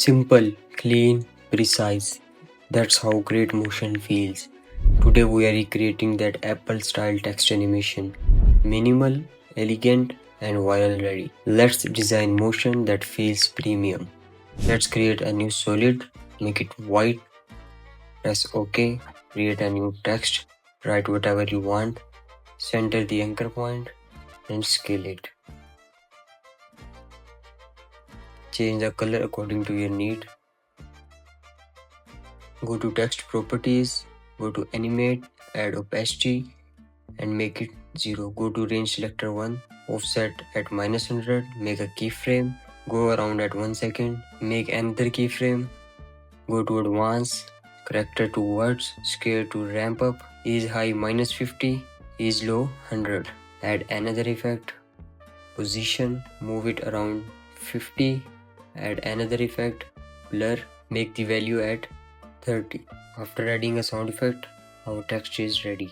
Simple, clean, precise. That's how great motion feels. Today we are recreating that Apple style text animation. Minimal, elegant, and viral ready. Let's design motion that feels premium. Let's create a new solid, make it white, press OK, create a new text, write whatever you want, center the anchor point, and scale it. Change the color according to your need. Go to text properties, go to animate, add opacity and make it 0. Go to range selector 1, offset at -100, make a keyframe, go around at 1 second, make another keyframe, go to advanced, character to words, scale to ramp up, ease high -50, ease low 100. Add another effect, position, move it around 50, add another effect, blur, make the value at 30. After adding a sound effect, our text is ready.